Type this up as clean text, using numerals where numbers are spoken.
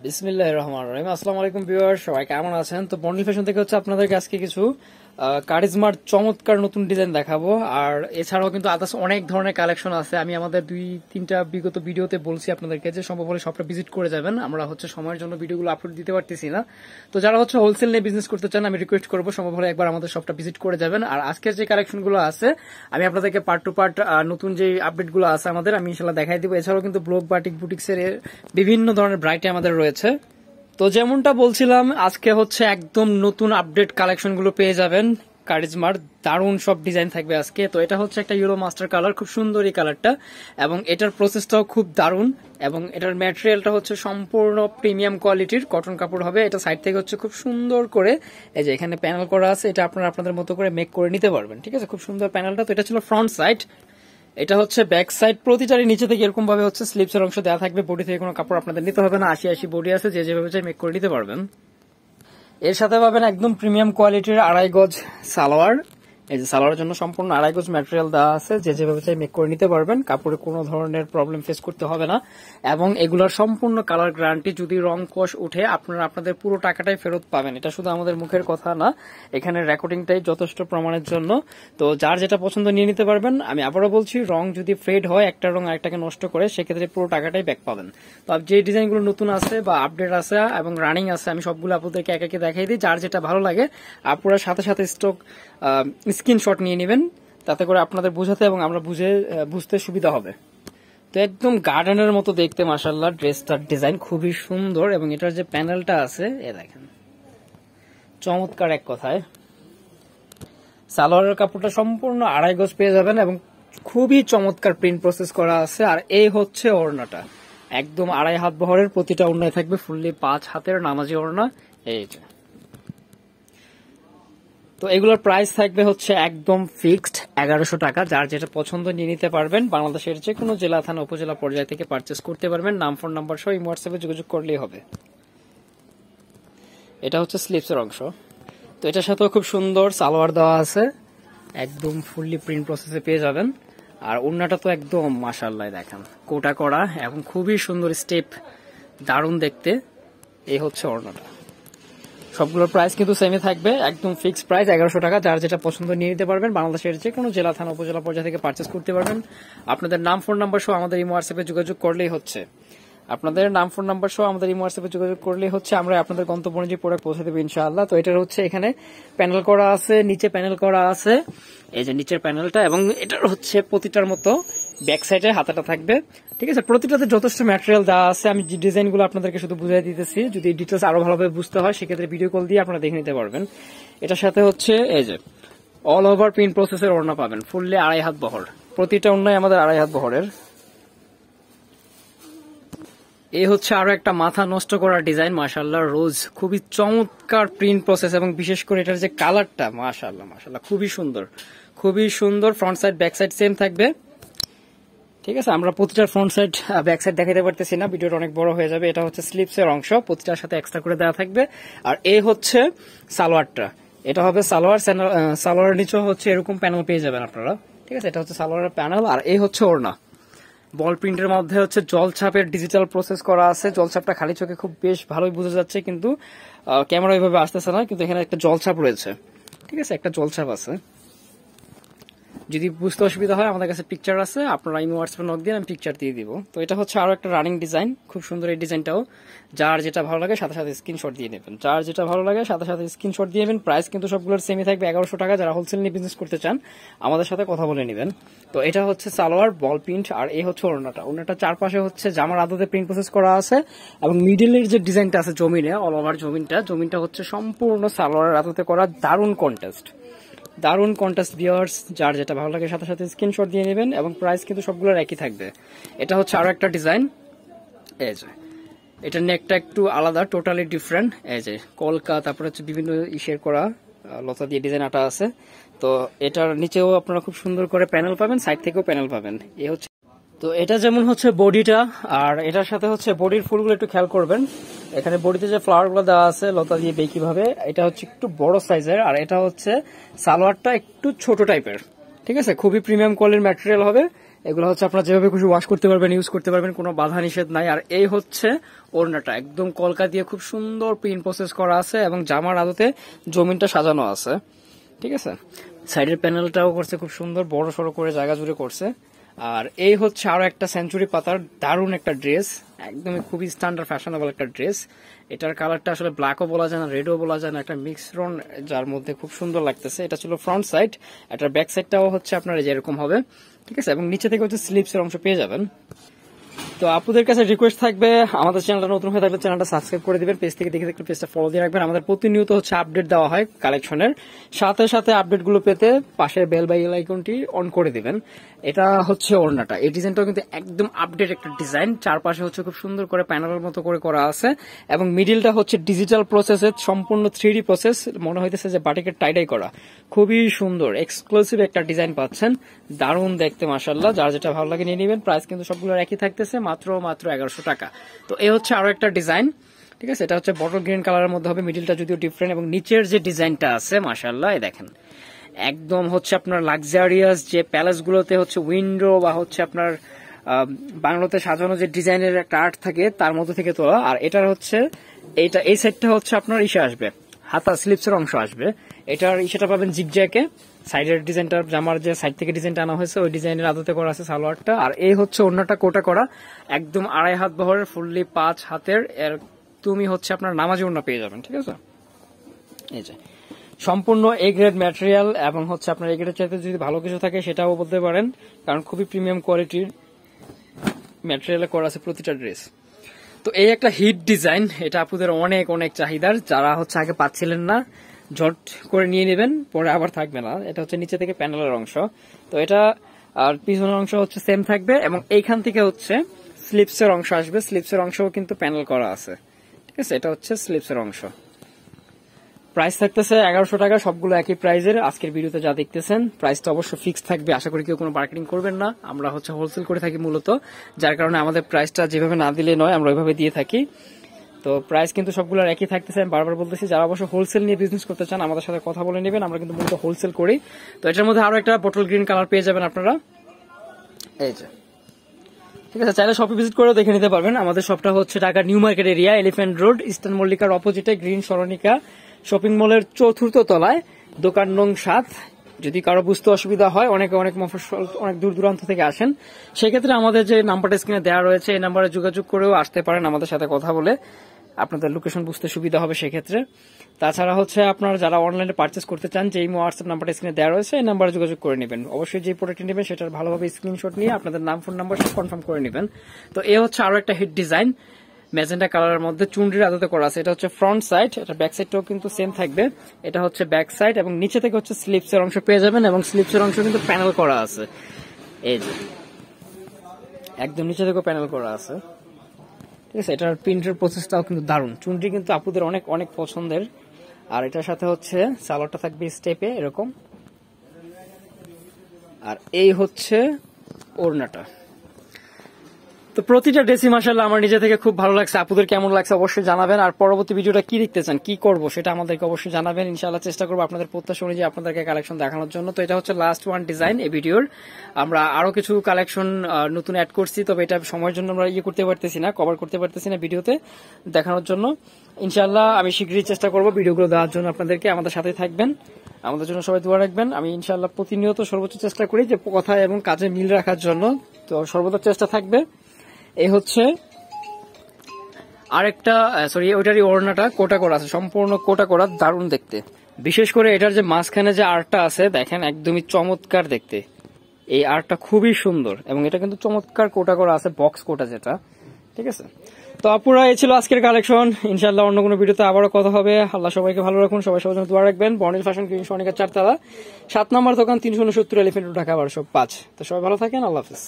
বিসমিল্লাহির রহমানির রহিম। আসসালামু আলাইকুম ভিউয়ার, সবাই কেমন আছেন? তো বন্ডি ফ্যাশন থেকে আপনাদেরকে আজকে কিছু কারিজমার চমৎকার নতুন ডিজাইন দেখাবো। আর এছাড়াও কিন্তু আদার্স অনেক ধরনের কালেকশন আছে। আমি আমাদের 2-3টা বিগত ভিডিওতে বলছি আপনাদেরকে যে সম্ভব হলে সবটা ভিজিট করে যাবেন। আমরা সময়ের জন্য ভিডিওগুলো আপলোড দিতে পারতেছি না। তো যারা হোলসেল নিয়ে বিজনেস করতে চান, আমি রিকোয়েস্ট করবো সম্ভব হলে একবার আমাদের সবটা ভিজিট করে যাবেন। আর আজকের যে কালেকশনগুলো আছে আমি আপনাদেরকে পার্ট টু পার্ট নতুন যে আপডেটগুলো আছে আমাদের আমি ইনশাল্লাহ দেখাই দিব। এছাড়াও কিন্তু ব্লক বাটিক বুটিক্সের বিভিন্ন ধরনের ব্রাইটে আমাদের রয়েছে। তো যেমনটা বলছিলাম, আজকে একদম নতুন আপডেট কালেকশন গুলো পেয়ে যাবেন কারিজমার। দারুণ সব ডিজাইন থাকবে আজকে। তো এটা একটা ইউরো মাস্টার কালার, খুব সুন্দর এই কালারটা, এবং এটার প্রসেসটাও খুব দারুণ, এবং এটার ম্যাটেরিয়ালটা সম্পূর্ণ প্রিমিয়াম কোয়ালিটির কটন কাপড় হবে। এটা সাইড থেকে খুব সুন্দর করে এই যে এখানে প্যানেল করা আছে, এটা আপনারা আপনাদের মতো করে মেক করে নিতে পারবেন। ঠিক আছে, খুব সুন্দর প্যানেলটা। তো এটা ছিল ফ্রন্ট সাইড, এটা ব্যাক সাইড। প্রতিটারই নিচে থেকে এরকম ভাবে স্লিপস এর অংশ দেওয়া থাকবে। বডি থেকে কোনো কাপড় আপনাদের নিতে হবে না, 80 বডি আছে, যে যেভাবে চাই মেক করে নিতে পারবেন। এর সাথে পাবেন একদম প্রিমিয়াম কোয়ালিটির 2.5 গজ সালোয়ার। এই যে সালোয়ারের জন্য সম্পূর্ণ 2.5 গজ ম্যাটেরিয়াল দেওয়া আছে, যে যেভাবে চাই মেক করে নিতে পারবেন। কাপড়ে কোনো ধরনের প্রবলেম ফেস করতে হবে না, এবং এগুলোর সম্পূর্ণ কালার গ্যারান্টি। যদি রং কষ উঠে আপনারা আপনাদের পুরো টাকাটাই ফেরত পাবেন। এটা শুধু আমাদের মুখের কথা না, এখানে রেকর্ডিংটাই যথেষ্ট প্রমাণের জন্য। তো যার যেটা পছন্দ নিয়ে নিতে পারবেন। আমি আবারও বলছি, রং যদি ফেড হয়, একটা রং আরেকটাকে নষ্ট করে, সেক্ষেত্রে পুরো টাকাটাই ব্যাক পাবেন। তো যে ডিজাইনগুলো নতুন আছে বা আপডেট আছে এবং রানিং আছে, আমি সবগুলো আপনাদেরকে একে একে দেখাই দিই। যার যেটা ভালো লাগে আপনারা সাথে সাথে স্ক্রিনশট নিয়ে নেবেন, তাতে করে আপনাদের বোঝাতে এবং আমরা বুঝতে সুবিধা হবে। তো একদম গার্ডেনের মতো দেখতে মাশাআল্লাহ ড্রেসটার ডিজাইন খুবই সুন্দর, এবং এটার যে প্যানেলটা আছে এ দেখেন, চমৎকার এক কথায়। সালোয়ারের কাপড়টা সম্পূর্ণ 2.5 গজ পেয়ে যাবেন, এবং খুবই চমৎকার প্রিন্ট প্রসেস করা আছে। আর এই ওড়নাটা একদম 2.5 হাত বহরের, প্রতিটা ওড়নায় থাকবে ফুললি 5 হাতের নামাজি ওড়না। এই যে, তো এগুলোর প্রাইস থাকবে একদম ফিক্সড 1100 টাকা। যার যেটা পছন্দ নিয়ে নিতে পারবেন। বাংলাদেশের যে কোনো জেলা, থানা, উপজেলা পর্যায় থেকে পারচেস করতে পারবেন। নাম, ফোন নাম্বার সহ হোয়াটসঅ্যাপে যোগাযোগ করলেই হবে। এটা স্লিপসের অংশ। তো এটার সাথেও খুব সুন্দর সালোয়ার দেওয়া আছে, একদম ফুললি প্রিন্ট প্রসেসে পেয়ে যাবেন। আর ওড়নাটা তো একদম মাশাআল্লাহ দেখেন, কোটা করা এবং খুবই সুন্দর স্টেপ, দারুণ দেখতে। এই ওড়নাটা। সবগুলোর প্রাইস কিন্তু সেমই থাকবে, একদম ফিক্সড প্রাইস 1100 টাকা। যার যেটা পছন্দ নিয়ে নিতে পারবেন। বাংলাদেশের যে কোনো জেলা, থানা, উপজেলা পর্যায় থেকে পারচেস করতে পারবেন। আপনাদের নাম, ফোন নাম্বার সহ আমাদের এই হোয়াটসঅ্যাপে যোগাযোগ করলেই আপনাদের নাম, ফোন নাম্বার সহ আমাদের এই হোয়াটসঅ্যাপে যোগাযোগ করলেই আমরা আপনাদের গন্তব্য অনুযায়ী প্রোডাক্ট পৌঁছে দেবো ইনশাআল্লাহ। তো এটার এখানে প্যানেল করা আছে, নিচে প্যানেল করা আছে, এই যে নিচের প্যানেলটা, এবং এটার প্রতিটার মতো ব্যাক সাইডে হাতাটা থাকবে। ঠিক আছে, প্রতিটাতে যথেষ্ট ম্যাটেরিয়াল দেওয়া আছে। আমি যে ডিজাইনগুলো আপনাদেরকে শুধু বুঝাই দিতেছি, যদি ডিটেলস আরো ভালোভাবে বুঝতে হয় সেক্ষেত্রে ভিডিও কল দিয়ে আপনারা দেখে নিতে পারবেন। এটার সাথে এই যে অল ওভার প্রিন্ট প্রসেসের ওড়না পাবেন, ফুললি 2.5 হাত বহর। প্রতিটা ওড়নায় আমাদের 2.5 হাত বহরের। এই আরো একটা মাথা নষ্ট করা ডিজাইন, মাশাআল্লাহ রোজ, খুবই চমৎকার প্রিন্ট প্রসেস, এবং বিশেষ করে এটার যে কালারটা মাশাআল্লাহ মাশাআল্লাহ খুবই সুন্দর, খুবই সুন্দর। Front side back side same থাকবে। ঠিক আছে, আমরা প্রতিটার ফ্রন্ট সাইড ব্যাক সাইড দেখাতে পারতেছি না, ভিডিওটা অনেক বড় হয়ে যাবে। এটা স্লিপস এর অংশ, প্রতিটার সাথে এক্সট্রা করে দেওয়া থাকবে। আর এই সালোয়ারটা, এটা হবে সালোয়ার। সালোয়ারের নিচেও এরকম প্যানেল পেয়ে যাবেন আপনারা। ঠিক আছে, এটা সালোয়ারের প্যানেল। আর এই ওড়না, বল প্রিন্টের মধ্যে জলছাপের ডিজিটাল প্রসেস করা আছে। জলছাপটা খালি চোখে খুব বেশ ভালোই বোঝা যাচ্ছে, কিন্তু ক্যামেরা ওইভাবে আসতেছে না, কিন্তু এখানে একটা জলছাপ রয়েছে। ঠিক আছে, একটা জলছাপ আছে। যদি বুঝতে অসুবিধা হয়, আমাদের কাছে পিকচার আছে, আপনারা হোয়াটসঅ্যাপে নক দিয়ে আমি পিকচার দিয়ে দিব। তো এটা আরো একটা রানিং ডিজাইন, খুব সুন্দর এই ডিজাইনটাও। যার যেটা ভালো লাগে সাথে সাথে স্ক্রিনশট দিয়ে নেবেন। যার যেটা ভালো লাগে সাথে সাথে স্ক্রিনশট দিয়ে নেবেন। প্রাইস কিন্তু সবগুলোর সেমই থাকবে 1100 টাকা। যারা হোলসেল নিয়ে বিজনেস করতে চান আমাদের সাথে কথা বলে নেবেন। তো এটা সালোয়ার, বল প্রিন্ট, আর এই ওড়নাটা চারপাশে জামার আদতে প্রিন্ট প্রসেস করা আছে, এবং মিডিলের যে ডিজাইনটা আছে জমিনে, অল ওভার জমিনটা সম্পূর্ণ সালোয়ারের আদতে করা। দারুণ কন্ট্রাস্ট ভিউয়ার্স। যার যেটা ভালো লাগে সাথে সাথে স্ক্রিনশট দিয়ে নেবেন, এবং প্রাইস কিন্তু সবগুলোর একই থাকবে। এটা আরো একটা ডিজাইন, এই যে এটা নেকটা একটু আলাদা, টোটালি ডিফারেন্ট। এই যে কলকা, তারপরে বিভিন্ন ইসের করা লতা দিয়ে ডিজাইন আটা আছে। তো এটার নিচেও আপনারা খুব সুন্দর করে প্যানেল পাবেন, সাইড থেকেও প্যানেল পাবেন। এই তো এটা যেমন বডিটা, আর এটার সাথে বডির ফুলগুলো একটু খেয়াল করবেন। এখানে বডিতে যে ফ্লাওয়ার গুলো দেওয়া আছে লতা দিয়ে বেকি ভাবে, এটা একটু বড় সাইজের। আর এটা সালোয়ারটা একটু ছোট টাইপের। ঠিক আছে, খুবই প্রিমিয়াম কোয়ালিটির ম্যাটেরিয়াল হবে, এগুলো হচ্ছে আপনারা যেভাবে খুশি ওয়াশ করতে পারবেন, ইউজ করতে পারবেন, কোনো বাধা নিষেধ নাই। আর এই হচ্ছে ওড়নাটা, একদম কলকা দিয়ে খুব সুন্দর প্রিন্ট প্রসেস করা আছে এবং জামার আদতে জমিনটা সাজানো আছে, ঠিক আছে। সাইডের প্যানেলটাও করছে খুব সুন্দর, বড় সড়ো করে জায়গা জুড়ে করছে। আর এই হচ্ছে আরো একটা সেঞ্চুরি পাতার দারুণ একটা ড্রেস, একদমই খুবই স্ট্যান্ডার্ড ফ্যাশনেবল একটা ড্রেস। এটার কালারটা আসলে ব্ল্যাকও বলা যায় না, রেডও বলা যায় না, একটা মিক্সরন যার মধ্যে খুব সুন্দর লাগতেছে। এটা ছিল ফ্রন্ট সাইড, এটার ব্যাক সাইডটাও হচ্ছে আপনার যেরকম হবে, ঠিক আছে। এবং নিচে থেকে হচ্ছে স্লিপস এর অংশ পেয়ে যাবেন। তো আপুদের কাছে রিকোয়েস্ট থাকবে, আমাদের চ্যানেলটা নতুন হয়ে থাকলে চ্যানেলটা সাবস্ক্রাইব করে দিবেন, পেজ থেকে দেখে দেখলে পেজটা ফলো দিয়ে রাখবেন। আমাদের প্রতিনিয়ত হচ্ছে আপডেট দেওয়া হয় কালেকশনের, সাথে সাথে আপডেটগুলো পেতে পাশের বেল বা বেল আইকনটি অন করে দিবেন। এটা হচ্ছে ওড়নাটা, এই ডিজাইনটাও কিন্তু একদম আপডেট একটা ডিজাইন, চারপাশে হচ্ছে খুব সুন্দর করে প্যানেলের মতো করে করা আছে এবং মিডিলটা হচ্ছে ডিজিটাল প্রসেসের সম্পূর্ণ 3D প্রসেস, মনে হইতেছে যে বাটিকের টাইডাই করা, খুবই সুন্দর এক্সক্লুসিভ একটা ডিজাইন পাচ্ছেন, দারুণ দেখতে মাশাআল্লাহ। যার যেটা ভালো লাগে নিয়ে নেবেন, প্রাইস কিন্তু সবগুলোর একই থাকতেছে, মাত্র 1100 টাকা। তো এই হচ্ছে আরো একটা ডিজাইন, ঠিক আছে। এটা হচ্ছে বটল গ্রিন কালারের মধ্যে হবে, মিডিলটা যদিও ডিফারেন্ট এবং নিচের যে ডিজাইনটা আছে মাশাআল্লাহ, এই দেখেন একদম হচ্ছে আপনার লাক্সারিয়াস যে প্যালেস গুলোতে হচ্ছে উইন্ডো বা হচ্ছে আপনার বাংলোতে সাজানো যে ডিজাইনের একটা আর্ট থাকে তার মধ্যে থেকে তোলা। আর এটার হচ্ছে এই সাইডটা হচ্ছে আপনার ইসে আসবে, হাতা স্লিপসের অংশ আসবে, এটার ইসেটা পাবেন জিগজ্যাকে, সাইডের ডিজাইনটা জামার যে সাইড থেকে ডিজাইনটা আনা হয়েছে ওই ডিজাইনের আদতে করা আছে সালোয়ারটা। আর এই হচ্ছে ওড়নাটা কোটা করা, একদম 2.5 হাত বহরের, ফুললি 5 হাতের, এর তুমি হচ্ছে আপনার নামাজি ওড়না পেয়ে যাবেন, ঠিক আছে। এই যে সম্পূর্ণ এ গ্রেড ম্যাটেরিয়াল এবং হচ্ছে আপনার এ গ্রেডের চাইতে যদি ভালো কিছু থাকে সেটাও বলতে পারেন, কারণ খুবই প্রিমিয়াম কোয়ালিটির ম্যাটেরিয়ালে করা আছে প্রতিটা ড্রেস। তো এই একটা হিট ডিজাইন, এটা আপুদের অনেক অনেক চাহিদার, যারা হচ্ছে আগে পাচ্ছিলেন না ঝট করে নিয়ে নেবেন, পরে আবার থাকবে না। এটা হচ্ছে নিচে থেকে প্যানেলের অংশ, তো এটা আর পিছনের অংশ হচ্ছে সেম থাকবে এবং এইখান থেকে হচ্ছে স্লিপসের অংশ আসবে, স্লিপসের অংশও কিন্তু প্যানেল করা আছে, ঠিক আছে। এটা হচ্ছে স্লিপসের অংশ। প্রাইস থাকতেছে 1100 টাকা, সবগুলো একই প্রাইজের। আজকের ভিডিওতে যা দেখতেছেন প্রাইসটা অবশ্যই ফিক্স থাকবে, আশা করি কেউ কোনো মার্কেটিং করবেন না। আমরা হচ্ছে হোলসেল করে থাকি মূলত, যার কারণে আমাদের প্রাইসটা যেভাবে না দিলে নয়, আমরা ওইভাবে দিয়ে থাকি। তো প্রাইস কিন্তু সবগুলোর একই থাকতেছে, আমি বারবার বলতেছি, যারা অবশ্য হোলসেল নিয়ে বিজনেস করতে চান আমাদের সাথে কথা বলে নেবেন, আমরা কিন্তু মূলত হোলসেল করি। তো এটার মধ্যে আরো একটা বটল গ্রিন কালার পেয়ে যাবেন আপনারা, এই যে, ঠিক আছে। চাইলে শপে ভিজিট করে দেখে নিতে পারবেন। আমাদের শপটা হচ্ছে Dhaka new market area, elephant road, eastern মল্লিকার অপোজিটে গ্রিন সরণিকা শপিং মলের 4র্থ তলায়, দোকান নং 7। যদি কারো বুঝতে অসুবিধা হয়, অনেকে অনেক মফস্বল অনেক দূর দূরান্ত থেকে আসেন, সেক্ষেত্রে আমাদের যে নাম্বারটা স্ক্রিনে দেওয়া রয়েছে এই নাম্বারে যোগাযোগ করেও আসতে পারেন, আমাদের সাথে কথা বলে আপনাদের লোকেশন বুঝতে সুবিধা হবে সেক্ষেত্রে। তাছাড়া হচ্ছে আপনারা যারা অনলাইনে পার্চেস করতে চান, যে হোয়াটসঅ্যাপ নাম্বারটা স্ক্রিনে দেওয়া রয়েছে এই নাম্বারে যোগাযোগ করে নেবেন। অবশ্যই যে প্রোডাক্টটি নেবেন সেটার ভালোভাবে স্ক্রিনশট নিয়ে আপনাদের নাম, ফোন নাম্বার সব কনফার্ম করে নেবেন। তো এ হচ্ছে আরো একটা হিট ডিজাইন, ম্যাজেন্টা কালারের মধ্যে চুনরির আদতে করা আছে। এটা হচ্ছে ফ্রন্ট সাইড, এটা ব্যাক সাইডটাও কিন্তু সেম থাকবে। এটা হচ্ছে ব্যাক সাইড এবং নিচে থেকে হচ্ছে স্লিপসের অংশ পেয়ে যাবেন এবং স্লিপসের অংশ কিন্তু প্যানেল করা আছে, এই যে একদম নিচে থেকে প্যানেল করা আছে, ঠিক আছে। এটার প্রিন্টের প্রসেসটাও কিন্তু দারুণ, চুনরি কিন্তু আপুদের অনেক অনেক পছন্দের। আর এটার সাথে হচ্ছে সালোয়ারটা থাকবে স্টেপে এরকম, আর এই হচ্ছে ওড়নাটা। তো প্রতিটা ড্রেসই মাশাআল্লাহ আমার নিজে থেকে খুব ভালো লাগছে, আপুদের কেমন লাগছে অবশ্যই জানাবেন। আর পরবর্তী ভিডিওটা কি দেখতে চান, কি করব সেটা আমাদেরকে অবশ্যই জানাবেন, ইনশাআল্লাহ চেষ্টা করবো আপনাদের প্রত্যাশা অনুযায়ী আপনাদেরকে কালেকশন দেখানোর জন্য। তো এটা হচ্ছে লাস্ট ওয়ান ডিজাইন এই ভিডিওর, আমরা আরো কিছু কালেকশন নতুন অ্যাড করছি, তবে এটা সময়ের জন্য আমরা করতে পারতেছি না, কভার করতে পারতেছি না ভিডিওতে দেখানোর জন্য। ইনশাআল্লাহ আমি শীঘ্রই চেষ্টা করবো ভিডিওগুলো দেওয়ার জন্য আপনাদেরকে, আমাদের সাথে থাকবেন, আমাদের জন্য সবাই দোয়া রাখবেন। আমি ইনশাআল্লাহ প্রতিনিয়ত সর্বোচ্চ চেষ্টা করি যে কথা এবং কাজে মিল রাখার জন্য, তো সর্বদা চেষ্টা থাকবে। এই হচ্ছে আরেকটা, সরি ওইটারই ওড়নাটা কোটা করা আছে, সম্পূর্ণ কোটা করা, দারুণ দেখতে। বিশেষ করে এটার যে মাঝখানে যে আর্টটা আছে দেখেন, একদমই চমৎকার দেখতে, এই আর্টটা খুবই সুন্দর এবং এটা কিন্তু চমৎকার কোটা করা আছে, বক্স কোটা যেটা, ঠিক আছে। তো আপুরা এই ছিল আজকের কালেকশন, ইনশাআল্লাহ অন্য কোনো ভিডিওতে আবারও কথা হবে। আল্লাহ সবাইকে ভালো রাখুন, সবাই সবার জন্য দোয়া রাখবেন। বর্ণিল ফ্যাশন গ্রিন সরণিকা 4 তলা, 7 নম্বর দোকান, 369 এলিফ্যান্ট রোড, ঢাকা 1205। তো সবাই ভালো থাকেন, আল্লাহ হাফেজ।